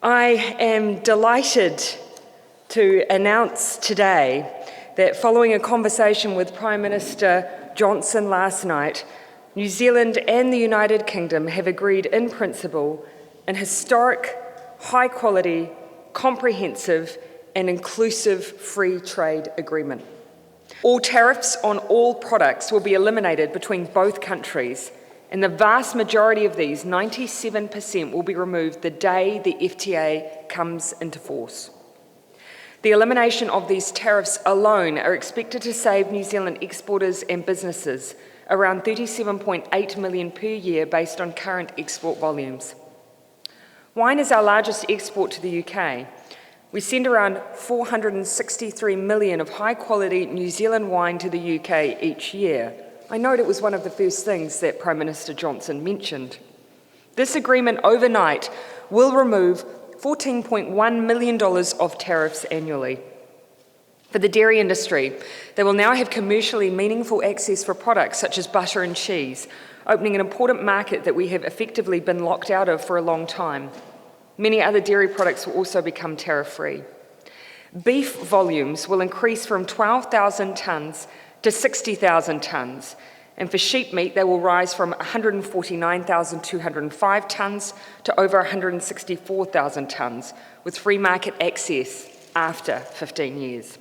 I am delighted to announce today that following a conversation with Prime Minister Johnson last night, New Zealand and the United Kingdom have agreed in principle an historic, high-quality, comprehensive and inclusive free trade agreement. All tariffs on all products will be eliminated between both countries, and the vast majority of these, 97%, will be removed the day the FTA comes into force. The elimination of these tariffs alone are expected to save New Zealand exporters and businesses around $37.8 million per year based on current export volumes. Wine is our largest export to the UK. We send around 463 million of high-quality New Zealand wine to the UK each year. I note it was one of the first things that Prime Minister Johnson mentioned. This agreement overnight will remove $14.1 million of tariffs annually. For the dairy industry, they will now have commercially meaningful access for products such as butter and cheese, opening an important market that we have effectively been locked out of for a long time. Many other dairy products will also become tariff-free. Beef volumes will increase from 12,000 tonnes to 60,000 tonnes, and for sheep meat they will rise from 149,205 tonnes to over 164,000 tonnes, with free market access after 15 years.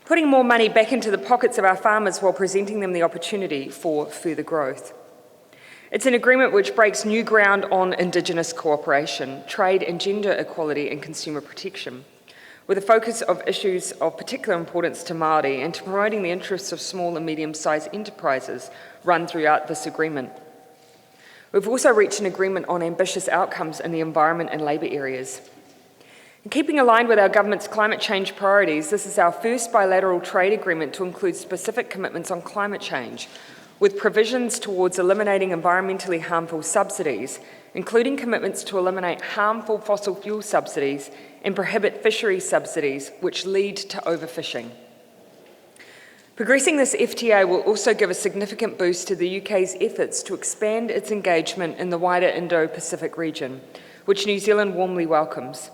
Putting more money back into the pockets of our farmers while presenting them the opportunity for further growth. It's an agreement which breaks new ground on Indigenous cooperation, trade and gender equality and consumer protection, with a focus of issues of particular importance to Māori and to promoting the interests of small and medium-sized enterprises run throughout this agreement. We've also reached an agreement on ambitious outcomes in the environment and labour areas. In keeping aligned with our government's climate change priorities, this is our first bilateral trade agreement to include specific commitments on climate change, with provisions towards eliminating environmentally harmful subsidies, including commitments to eliminate harmful fossil fuel subsidies and prohibit fisheries subsidies which lead to overfishing. Progressing this FTA will also give a significant boost to the UK's efforts to expand its engagement in the wider Indo-Pacific region, which New Zealand warmly welcomes,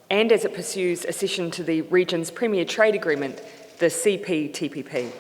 and as it pursues accession to the region's premier trade agreement, the CPTPP.